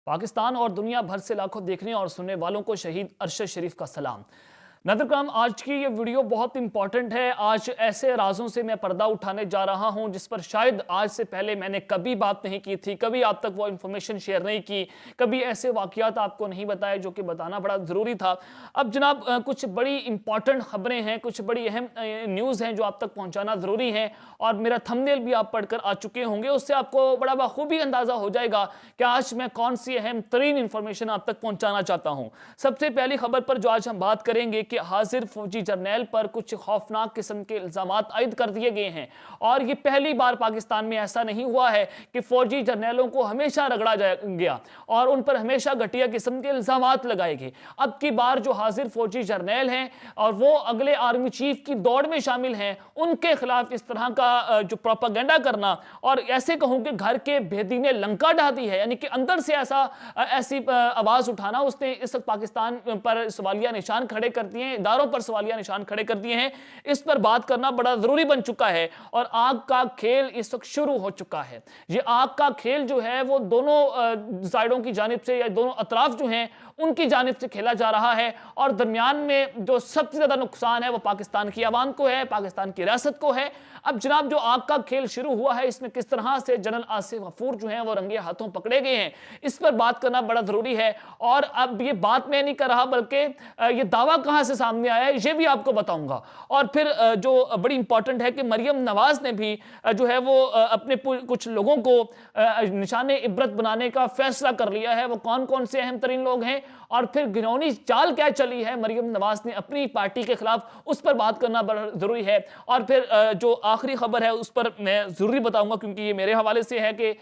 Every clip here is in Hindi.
पाकिस्तान और दुनिया भर से लाखों देखने और सुनने वालों को शहीद अरशद शरीफ का सलाम। नादिर कराम, आज की ये वीडियो बहुत इंपॉर्टेंट है। आज ऐसे राजों से मैं पर्दा उठाने जा रहा हूं जिस पर शायद आज से पहले मैंने कभी बात नहीं की थी, कभी आप तक वो इंफॉर्मेशन शेयर नहीं की, कभी ऐसे वाकयात आपको नहीं बताए जो कि बताना बड़ा ज़रूरी था। अब जनाब कुछ बड़ी इंपॉर्टेंट खबरें हैं, कुछ बड़ी अहम न्यूज़ हैं जो आप तक पहुँचाना ज़रूरी है और मेरा थंबनेल भी आप पढ़कर आ चुके होंगे। उससे आपको बड़ा बखूबी अंदाज़ा हो जाएगा कि आज मैं कौन सी अहम तरीन इंफॉर्मेशन आप तक पहुँचाना चाहता हूँ। सबसे पहली खबर पर जो आज हम बात करेंगे कि हाजिर फौजी जर्नैल पर कुछ खौफनाक किस्म के इल्जामात आयद कर दिए गए हैं और ये पहली बार पाकिस्तान में ऐसा नहीं हुआ है कि फौजी जर्नैलों को हमेशा रगड़ा गया और उन पर हमेशा घटिया किस्म के इल्जामात लगाए गए। अब की बार जो हाजिर फौजी जर्नैल हैं और वो अगले आर्मी चीफ की दौड़ में शामिल हैं, उनके खिलाफ इस तरह का जो प्रोपागेंडा करना और ऐसे कहूं कि घर के भेदी ने लंका ढा दी है, यानी कि अंदर से ऐसी आवाज उठाना, उसने इस वक्त पाकिस्तान पर सवालिया निशान खड़े कर दिए हैं, इदारों पर सवालिया निशान खड़े कर दिए हैं। इस पर बात करना बड़ा जरूरी बन चुका है और आग का खेल इस वक्त शुरू हो चुका है। ये आग का खेल जो है वो दोनों साइडों की जानिब से या दोनों अतराफ जो हैं उनकी जानिब से खेला जा रहा है और दरमियान में जो सबसे ज्यादा नुकसान है वो पाकिस्तान की आवाम को है, पाकिस्तान की रियासत को है। अब जनाब जो आग का खेल शुरू हुआ है, इसमें किस तरह से जनरल आसिफ गफूर जो हैं वो रंगे हाथों पकड़े गए हैं, इस पर बात करना बड़ा जरूरी है। और अब ये बात मैं नहीं कर रहा बल्कि ये दावा कहां से सामने आया है ये भी आपको बताऊंगा। और फिर जो बड़ी इंपॉर्टेंट है कि मरियम नवाज ने भी जो है वो अपने कुछ लोगों को निशाने इबरत बनाने का फैसला कर लिया है। वो कौन कौन से अहम तरीन लोग हैं और फिर घिनौनी चाल क्या चली है मरियम नवाज ने अपनी पार्टी के खिलाफ, उस पर बात करना बड़ा जरूरी है। और फिर जो आखिरी खबर है उस पर मैं जरूरी बताऊंगा क्योंकि ये मेरे हवाले से है कि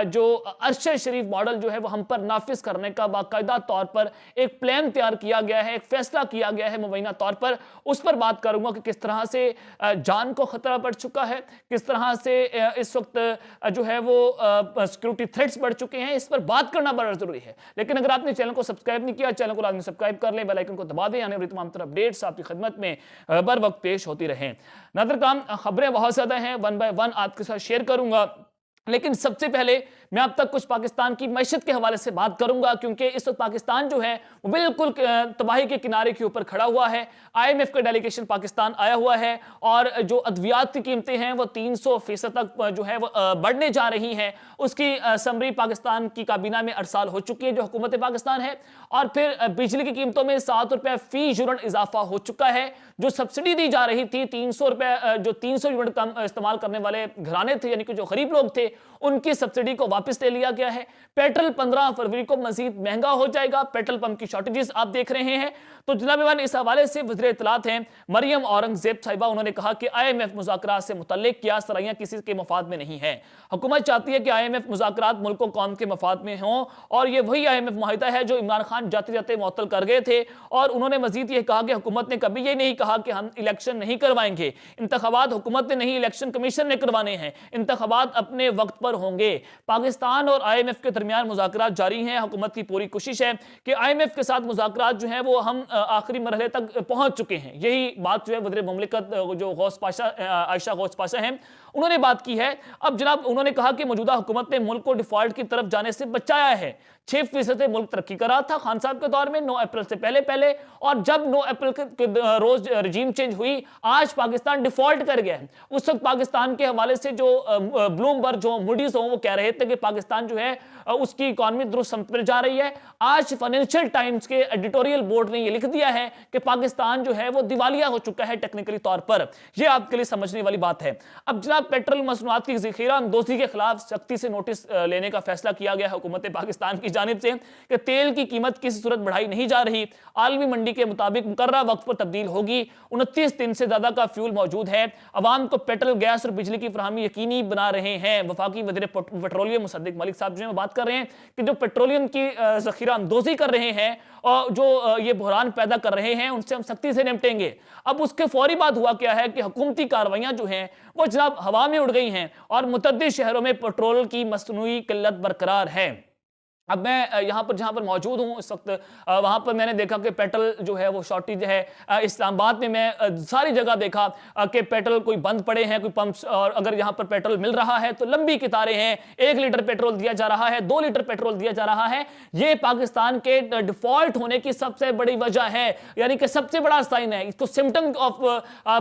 जो अरशद शरीफ मॉडल जो है वो हम पर नाफिज करने का बाकायदा तौर पर एक प्लान तैयार किया गया है, एक फैसला किया गया है मुबैना तौर पर। उस पर बात करूंगा कि किस तरह से जान को खतरा बढ़ चुका है, किस तरह से इस वक्त जो है वो सिक्योरिटी थ्रेट्स बढ़ चुके हैं, इस पर बात करना बड़ा जरूरी है। लेकिन अगर आपने चैनल को सब्सक्राइब नहीं किया, चैनल को लाजमी सब्सक्राइब कर लें, बेल आइकन को दबा दें, आने वाली तमाम तरह अपडेट्स आपकी खिदमत में बर वक्त पेश होती रहें। नाज़रीन काम खबरें बहुत ज्यादा हैं, वन बाय वन आपके साथ शेयर करूंगा, लेकिन सबसे पहले मैं अब तक कुछ पाकिस्तान की मैशत के हवाले से बात करूंगा क्योंकि इस वक्त पाकिस्तान जो है वो बिल्कुल तबाही के किनारे के ऊपर खड़ा हुआ है। IMF का डेलीगेशन पाकिस्तान आया हुआ है और जो अद्वियात की कीमतें हैं वो 300% तक जो है वो बढ़ने जा रही हैं। उसकी समरी पाकिस्तान की काबीना में अरसाल हो चुकी है जो हुकूमत पाकिस्तान है। और फिर बिजली की कीमतों में 7 रुपये फी यूनिट इजाफा हो चुका है। जो सब्सिडी दी जा रही थी 300 रुपये, जो 300 यूनिट कम इस्तेमाल करने वाले घराने थे यानी कि जो गरीब लोग थे, उनकी सब्सिडी को वापस ले लिया गया है। पेट्रोल 15 फरवरी को मजीद महंगा हो जाएगा। पेट्रोल पंप की शॉर्टेजेस आप देख रहे हैं। तो जनाब ईमान इस हवाले से वज़ीर इत्तलात हैं मरियम औरंगजेब साहिबा, उन्होंने कहा कि IMF मुज़ाकरात से मुतल्लिक कियास सराहियां किसी के मफाद में नहीं है। हुकूमत चाहती है कि IMF मुज़ाकरात मुल्क व कौम के मफाद में हों और ये वही IMF मुआहिदा है जो इमरान खान जाते जाते मुअत्तल कर गए थे। और उन्होंने मजीद ये कहा कि हुकूमत ने कभी ये नहीं कहा कि हम इलेक्शन नहीं करवाएंगे। इंतखाबात हुकूमत ने नहीं, इलेक्शन कमीशन ने करवाने हैं। इंतखाबात अपने वक्त पर होंगे। पाकिस्तान और IMF के दरमियान मुज़ाकरात जारी हैं। हुकूमत की पूरी कोशिश है कि IMF के साथ मुज़ाकरात जो हैं वो हम आखिरी मरहले तक पहुंच चुके हैं। यही बात जो है वज़ीर मुमलिकत जो गौस पाशा आयशा गौस पाशा हैं उन्होंने बात की है। अब जनाब उन्होंने कहा कि मौजूदा हुकूमत ने मुल्क को डिफॉल्ट की तरफ जाने से बचाया है। 6% मुल्क तरक्की कर रहा था खान साहब के दौर में 9 अप्रैल से पहले और जब 9 अप्रैल के रोज रजीम चेंज हुई, आज पाकिस्तान डिफॉल्ट कर गया है। उस वक्त पाकिस्तान के हवाले से जो ब्लूमबर्ग, जो मूडीज हो, वो कह रहे थे कि पाकिस्तान जो है उसकी इकॉनमी दुरुस्त समत पर जा रही है। आज फाइनेंशियल टाइम्स के एडिटोरियल बोर्ड ने यह लिख दिया है कि पाकिस्तान जो है वो दिवालिया हो चुका है टेक्निकली तौर पर। यह आपके लिए समझने वाली बात है। अब जनाब पेट्रोल मसनूआत की ज़ख़ीरा अंदोज़ी के खिलाफ सख्ती से नोटिस लेने का फैसला किया गया है हुकूमत पाकिस्तान की जानिब से कि तेल की कीमत किसी सूरत बढ़ाई नहीं जा रही। आलमी मंडी के मुताबिक मुकर्ररा वक्त पर तब्दील होगी। 29 दिन से ज्यादा का फ्यूल मौजूद है। अवाम को पेट्रोल, गैस और बिजली की फराहमी यकीनी बना रहे हैं। वफाकी वज़ीर पेट्रोलियम मुसद्दिक मलिक साहब जो बात कर रहे हैं कि जो पेट्रोलियम की ज़ख़ीरा अंदोज़ी कर रहे हैं और जो ये बहरान पैदा कर रहे हैं उनसे हम सख्ती से निपटेंगे। अब उसके फौरी बाद हुआ क्या है कि हुकूमती कार्रवाइयां जो हैं वो जनाब हवा में उड़ गई हैं और मुतअद्दिद शहरों में पेट्रोल की मसनूई किल्लत बरकरार है। अब मैं यहाँ पर जहाँ पर मौजूद हूँ इस वक्त, वहाँ पर मैंने देखा कि पेट्रोल जो है वो शॉर्टेज है। इस्लामाबाद में मैं सारी जगह देखा कि पेट्रोल कोई बंद पड़े हैं, कोई पंप्स, और अगर यहाँ पर पेट्रोल मिल रहा है तो लंबी कतारें हैं। 1 लीटर पेट्रोल दिया जा रहा है, 2 लीटर पेट्रोल दिया जा रहा है। ये पाकिस्तान के डिफॉल्ट होने की सबसे बड़ी वजह है, यानी कि सबसे बड़ा साइन है। इसको सिम्टम ऑफ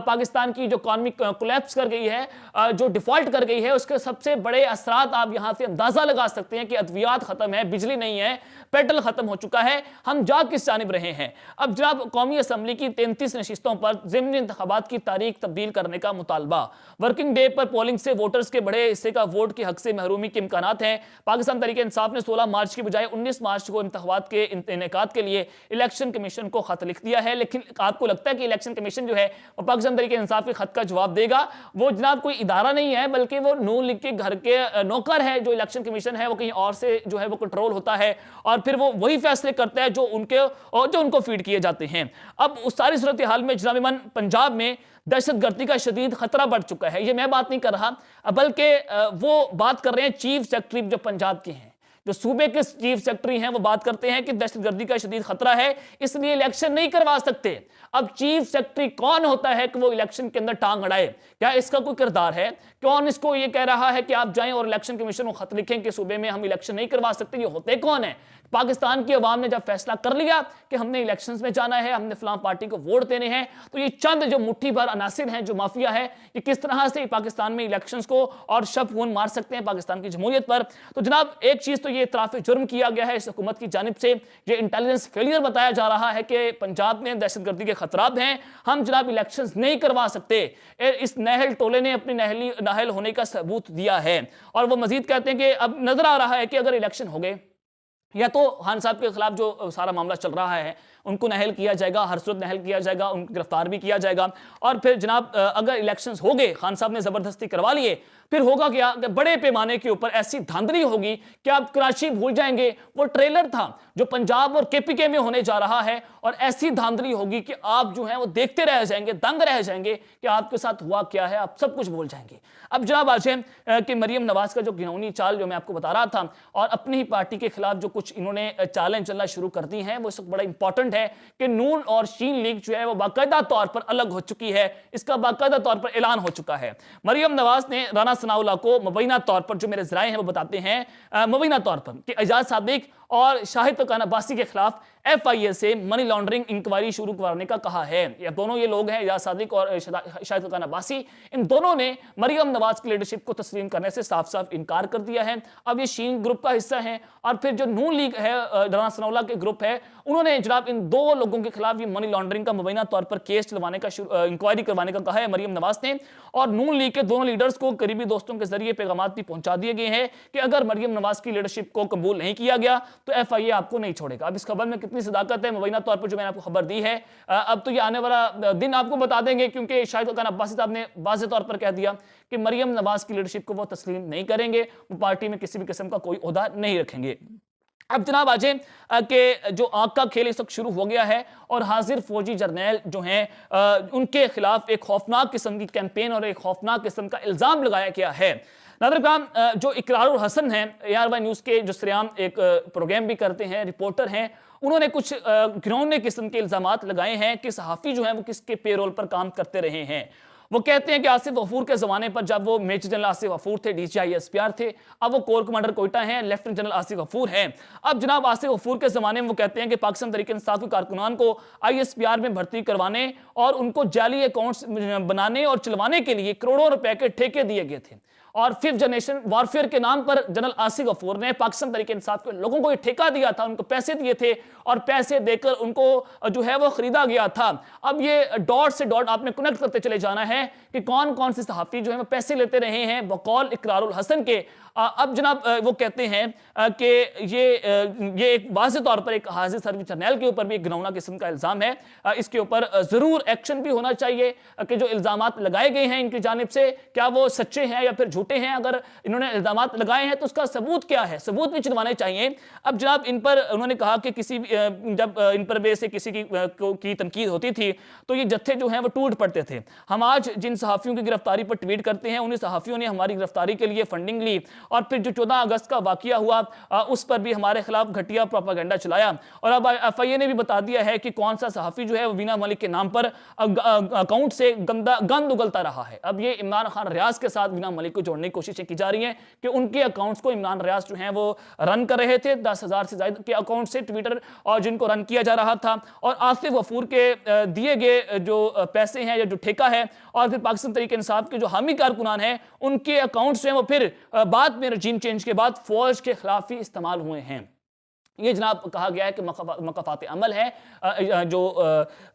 पाकिस्तान की जो इकॉनमी कोलैप्स कर गई है, जो डिफॉल्ट कर गई है, उसके सबसे बड़े असरात आप यहाँ से अंदाजा लगा सकते हैं कि अद्वियात खत्म है, बिजली नहीं है, पेट्रोल खत्म हो चुका है। हम जा किस जानिब रहे हैं? अब जनाब, कौमी असम्बली की 33 नशिस्तों पर ज़िमनी इंतखाबात की तारीख तब्दील करने का मुतालबा। वर्किंग डे पर पोलिंग से वोटर्स के बड़े हिस्से का वोट के हक से महरूमी के इम्कानात हैं। पाकिस्तान तहरीक इंसाफ ने 16 मार्च की बजाय 19 मार्च को इंतखाबात के इनेकाद के लिए इलेक्शन कमीशन को खत लिख दिया है। लेकिन आपको लगता है कि इलेक्शन कमीशन जो है वो पाकिस्तान तहरीक इंसाफ के खत का जवाब देगा? वो जनाब कोई इदारा नहीं है, बल्कि वो नून लीग के घर के नौकर है। जो इलेक्शन कमीशन है वो कहीं और से जो है वो कंट्रोल होता है, और फिर वो वही फैसले करता है जो उनको फीड किए जाते हैं। अब उस सारी सूरत हाल में जनाब इमाम, पंजाब में दहशतगर्दी का शदीद खतरा बढ़ चुका है। ये मैं बात नहीं कर रहा, बल्कि वो बात कर रहे हैं चीफ सेक्रेटरी जो पंजाब के हैं, जो सूबे के चीफ सेक्रेटरी हैं, वो बात करते हैं कि दहशतगर्दी का शदीद खतरा है, इसलिए इलेक्शन नहीं करवा सकते। अब चीफ सेक्रेटरी कौन होता है कि वो इलेक्शन के अंदर टांग अड़ाए? क्या इसका कोई किरदार है? कौन इसको ये कह रहा है कि आप जाएं और इलेक्शन कमीशन को खत लिखें कि सूबे में हम इलेक्शन नहीं करवा सकते? ये होते कौन है? पाकिस्तान की अवाम ने जब फैसला कर लिया कि हमने इलेक्शंस में जाना है, हमने फलां पार्टी को वोट देने हैं, तो ये चंद जो मुट्ठी भर अनासिर हैं, जो माफिया है, ये किस तरह से पाकिस्तान में इलेक्शंस को और शब खून मार सकते हैं पाकिस्तान की जमहूरियत पर। तो जनाब, एक चीज तो ये इतराफ जुर्म किया गया है इस हुकूमत की जानिब से, ये इंटेलिजेंस फेलियर बताया जा रहा है कि पंजाब में दहशतगर्दी के खतरात हैं, हम जनाब इलेक्शंस नहीं करवा सकते। इस नहल टोले ने अपनी नाहल होने का सबूत दिया है। और वो मजीद कहते हैं कि अब नजर आ रहा है कि अगर इलेक्शन हो गए, या तो खान साहब के खिलाफ जो सारा मामला चल रहा है उनको नहल किया जाएगा, हर सूरत नहल किया जाएगा, उनको गिरफ्तार भी किया जाएगा, और फिर जनाब अगर इलेक्शंस हो गए, खान साहब ने जबरदस्ती करवा लिए, फिर होगा क्या कि बड़े पैमाने के ऊपर ऐसी धांधली होगी कि आप कराची भूल जाएंगे। वो ट्रेलर था जो पंजाब और केपीके में होने जा रहा है, और ऐसी धांधली होगी कि आप जो है वो देखते रह जाएंगे, दंग रह जाएंगे कि आपके साथ हुआ क्या है, आप सब कुछ भूल जाएंगे। अब जनाब आज कि मरियम नवाज का जो घिनौनी चाल जो मैं आपको बता रहा था, और अपनी ही पार्टी के खिलाफ जो कुछ इन्होंने चालें चलना शुरू कर दी हैं, वो इस वक्त बड़ा इंपॉर्टेंट है कि नून और शीन लीग जो है वो बाकायदा तौर पर अलग हो चुकी है। इसका बाकायदा तौर पर ऐलान हो चुका है। मरियम नवाज ने राना सनाउल्लाह को मुबैना तौर पर, जो मेरे ज़राए हैं वो बताते हैं मुबैना तौर पर, कि एजाज सादिक और शाहिद फरकान अब्बासी के खिलाफ FIA से मनी लॉन्ड्रिंग इंक्वायरी शुरू करने का कहा है। ये दोनों ये लोग हैं, एजाज सादिक और शाहिद फरकान अब्बासी, इन दोनों ने मरियम नवाज की लीडरशिप को तस्लीम करने से साफ साफ इनकार कर दिया है। अब ये शीन ग्रुप का हिस्सा है, और फिर जो नून लीग है, राना सनाउल्लाह के ग्रुप है, उन्होंने जनाब इन दो लोगों के खिलाफ ये मनी लॉन्ड्रिंग का मुबैना तौर पर केस चलवाने का, इंक्वायरी करवाने का कहा है मरियम नवाज ने। और नून लीग के दोनों लीडर्स को करीबी दोस्तों के जरिए पैगाम भी पहुंचा दिए गए हैं कि अगर मरियम नवाज की लीडरशिप को कबूल नहीं किया गया तो FIA आपको नहीं छोड़ेगा। अब इस खबर में कितनी सदाकत है मुबैना तौर पर जो मैंने आपको खबर दी है, अब तो ये आने वाला दिन आपको बता देंगे, क्योंकि शाहिद फरकान अब्बासी साहब ने वाज़ेह तौर पर कह दिया कि मरियम नवाज की लीडरशिप को वो तस्लीम नहीं करेंगे, वो पार्टी में किसी भी किस्म का कोई ओहदा नहीं रखेंगे। अब जनाब आज के जो आग का खेल इस वक्त शुरू हो गया है, और हाजिर फौजी जर्नैल जो हैं उनके खिलाफ एक खौफनाक किस्म की कैंपेन और एक खौफनाक किस्म का इल्ज़ाम लगाया गया है। नादर जो इकरारुल हसन हैं, ARY न्यूज़ के जो सरेआम एक प्रोग्राम भी करते हैं, रिपोर्टर हैं, उन्होंने कुछ घिनौने किस्म के इल्ज़ामात लगाए हैं कि सहाफ़ी जो हैं वो किसके पेरोल पर काम करते रहे हैं। वो कहते हैं कि आसिफ गफूर के ज़माने पर, जब वो मेजर जनरल आसिफ गफूर थे, DCI SPR थे, अब वो कोर कमांडर कोयटा हैं, लेफ्टिनेंट जनरल आसिफ गफूर हैं। अब जनाब आसिफ गफूर के ज़माने में वो कहते हैं कि पाकिस्तान तहरीक इंसाफ के कारकुनान को ISPR में भर्ती करवाने और उनको जाली अकाउंट्स बनाने और चलवाने के लिए करोड़ों रुपए के ठेके दिए गए थे, और फिफ्थ जनरेशन वॉरफेयर के नाम पर जनरल आसिफ गफूर ने पाकिस्तान तहरीक इंसाफ के लोगों को ये ठेका दिया था, उनको पैसे दिए थे, और पैसे देकर उनको जो है वो खरीदा गया था। अब ये डॉट से डॉट आपने कनेक्ट करते चले जाना है कि कौन कौन से सहाफ़ी जो है वो पैसे लेते रहे हैं बकौल इकरारुल हसन के। अब जनाब वो कहते हैं कि ये एक वाज़ेह तौर पर एक हाजिर सर्विस जर्नैल के ऊपर भी एक घिनौना किस्म का इल्ज़ाम है। इसके ऊपर ज़रूर एक्शन भी होना चाहिए कि जो इल्ज़ामात लगाए गए हैं इनकी जानिब से, क्या वो सच्चे हैं या फिर झूठे हैं। अगर इन्होंने इल्ज़ामात लगाए हैं तो उसका सबूत क्या है, सबूत भी चलवाने चाहिए। अब जनाब इन पर उन्होंने कहा कि किसी जब इन पर वे से किसी की तनकीद होती थी तो ये जत्थे जो हैं वो टूट पड़ते थे। हम आज जिन सहाफ़ियों की गिरफ्तारी पर ट्वीट करते हैं, उन्हीं सहाफ़ियों ने हमारी गिरफ्तारी के लिए फंडिंग ली, और फिर जो 14 अगस्त का वाकया हुआ उस पर भी हमारे खिलाफ घटिया प्रोपेगेंडा चलाया। और अब एफआईए ने भी बता दिया है कि कौन सा सहाफी जो है वो वीना मलिक के नाम पर अकाउंट से गंद उगलता रहा है। अब ये इमरान खान रियाज के साथ वीना मलिक को जोड़ने की कोशिशें की जा रही हैं कि उनके अकाउंट्स को इमरान रियाज जो हैं वो रन कर रहे थे, 10,000 से ज्यादा के अकाउंट से ट्विटर और जिनको रन किया जा रहा था, और आसिफ गफूर के दिए गए जो पैसे हैं या जो ठेका है और फिर पाकिस्तान तहरीक इंसाफ के जो हामी कारकुनान हैं उनके अकाउंट्स हैं वो फिर बाद में रजीम चेंज के बाद फौज के खिलाफ ही इस्तेमाल हुए हैं। ये जनाब कहा गया है कि मकफात अमल है। जो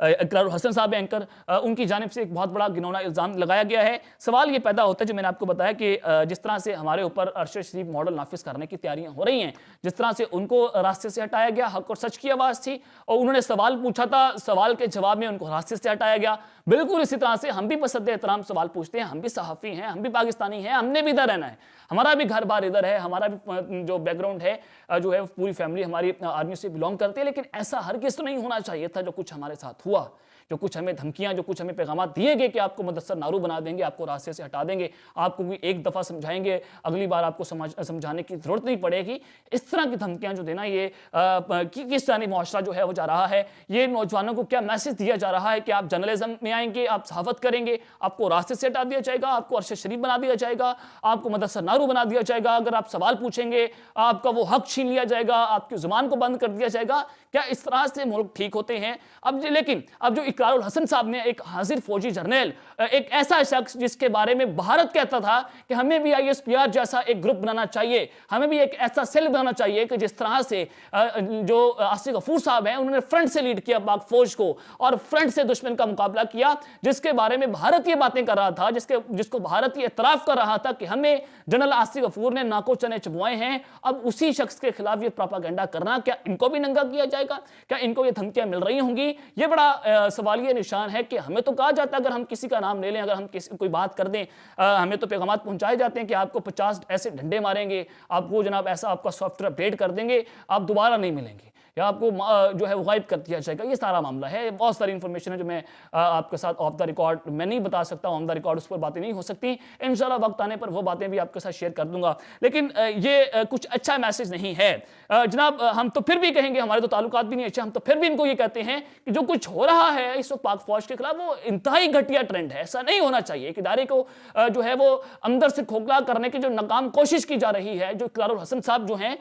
इकरारुल हसन साहब एंकर उनकी जानिब से एक बहुत बड़ा घिनौना इल्ज़ाम लगाया गया है। सवाल ये पैदा होता है जो मैंने आपको बताया कि जिस तरह से हमारे ऊपर अरशद शरीफ मॉडल नाफिज करने की तैयारियां हो रही हैं, जिस तरह से उनको रास्ते से हटाया गया, हक और सच की आवाज़ थी और उन्होंने सवाल पूछा था, सवाल के जवाब में उनको रास्ते से हटाया गया। बिल्कुल इसी तरह से हम भी बसद एहतराम सवाल पूछते हैं, हम भी सहाफ़ी हैं, हम भी पाकिस्तानी हैं, हमने भी इधर रहना है, हमारा भी घर बार इधर है, हमारा भी जो बैकग्राउंड है जो है पूरी फैमिली हमारी आर्मी से बिलोंग करती है। लेकिन ऐसा हरगिज़ तो नहीं होना चाहिए था जो कुछ हमारे साथ हुआ, जो कुछ हमें धमकियां, जो कुछ हमें पैगाम दिए गए कि आपको मुदस्सर नारू बना देंगे, आपको रास्ते से हटा देंगे, आपको भी एक दफ़ा समझाएंगे, अगली बार आपको समझाने की ज़रूरत नहीं पड़ेगी। इस तरह की धमकियां जो देना, ये किस तरह मुआशरा जो है वो जा रहा है, ये नौजवानों को क्या मैसेज दिया जा रहा है कि आप जर्नलिज्म में आएंगे, आप सहाफ़त करेंगे, आपको रास्ते से हटा दिया जाएगा, आपको अरशद शरीफ बना दिया जाएगा, आपको मुदस्सर नारू बना दिया जाएगा, अगर आप सवाल पूछेंगे आपका वो हक छीन लिया जाएगा, आपकी ज़ुबान को बंद कर दिया जाएगा। क्या इस तरह से मुल्क ठीक होते हैं? लेकिन अब जो इकरारुल हसन साहब ने, एक हाजिर फौजी जर्नल, एक ऐसा शख्स जिसके बारे में भारत कहता था कि हमें भी आईएसपीआर जैसा एक ग्रुप बनाना चाहिए, हमें भी एक ऐसा सेल बनाना चाहिए कि जिस तरह से जो आसिफ गफूर साहब हैं उन्होंने फ्रंट से लीड किया पाक फौज को और फ्रंट से दुश्मन का मुकाबला किया, जिसके बारे में भारत ये बातें कर रहा था, जिसको भारत ये इतराफ कर रहा था कि हमें जनरल आसिफ गफूर ने नाको चने चबवाए हैं। अब उसी शख्स के खिलाफ ये प्रोपेगेंडा करना, क्या इनको भी नंगा किया जाएगा? क्या इनको ये धमकियां मिल रही होंगी? ये बड़ा सवालिया निशान है कि हमें तो कहा जाता है अगर हम किसी का नाम ले लें, अगर हम कोई बात कर दें, हमें तो पैगाम पहुंचाए जाते हैं कि आपको 50 ऐसे डंडे मारेंगे, आपको जनाब ऐसा आपका सॉफ्टवेयर अपडेट कर देंगे, आप दोबारा नहीं मिलेंगे या आपको जो है वो गायब कर दिया जाएगा। ये सारा मामला है, बहुत सारी इंफॉर्मेशन है जो मैं आपके साथ ऑफ द रिकॉर्ड मैं नहीं बता सकता, ऑन द रिकॉर्ड उस पर बातें नहीं हो सकती। इंशाल्लाह वक्त आने पर वो बातें भी आपके साथ शेयर कर दूंगा। लेकिन ये कुछ अच्छा मैसेज नहीं है जनाब। हम तो फिर भी कहेंगे, हमारे तो ताल्लुकात भी नहीं अच्छे, हम तो फिर भी इनको ये कहते हैं कि जो कुछ हो रहा है इस वक्त पाक फौज के खिलाफ वो इंतहाई घटिया ट्रेंड है, ऐसा नहीं होना चाहिए। एक इदारे को जो है वो अंदर से खोखला करने की जो नाकाम कोशिश की जा रही है, जो इकरारुल हसन साहब जो हैं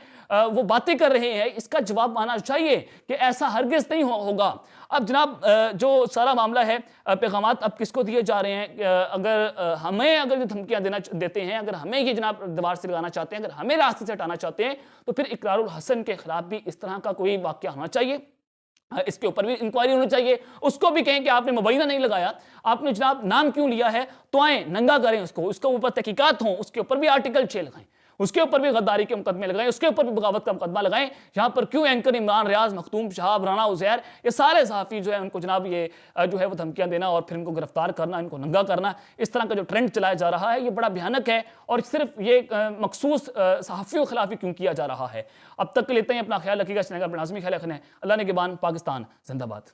वो बातें कर रहे हैं, इसका जवाब आना चाहिए कि ऐसा हरगिज़ नहीं होगा। अब जनाब जो सारा मामला है, पैगामात अब किसको दिए जा रहे हैं? अगर हमें धमकियां देते हैं, अगर हमें ये जनाब दीवार से लगाना चाहते हैं, अगर हमें रास्ते से हटाना चाहते हैं, तो फिर इकरारुल हसन के खिलाफ भी इस तरह का कोई वाकया होना चाहिए, इसके ऊपर भी इंक्वायरी होनी चाहिए। उसको भी कहें कि आपने मुबैना नहीं लगाया, आपने जनाब नाम क्यों लिया है, तो आए नंगा करें उसको, उसके ऊपर तहकीकात हों, उसके ऊपर भी आर्टिकल 6 लगाएं, उसके ऊपर भी गद्दारी के मुकदमे लगाएं, उसके ऊपर भी बगावत का मुकदमा लगाएं। यहाँ पर क्यों एंकर इमरान रियाज, मखदूम शहाब, राना उजैर, ये सारे सहाफ़ी जो है उनको जनाब ये जो है वो धमकियां देना और फिर इनको गिरफ्तार करना, इनको नंगा करना, इस तरह का जो ट्रेंड चलाया जा रहा है ये बड़ा भयानक है। और सिर्फ ये मखसूस सहाफ़ियों के खिलाफ ही क्यों किया जा रहा है? अब तक लेते हैं, अपना ख्याल रखिएगा, लाजमी ख्याल रखना है। अल्लाह ने के बान, पाकिस्तान जिंदाबाद।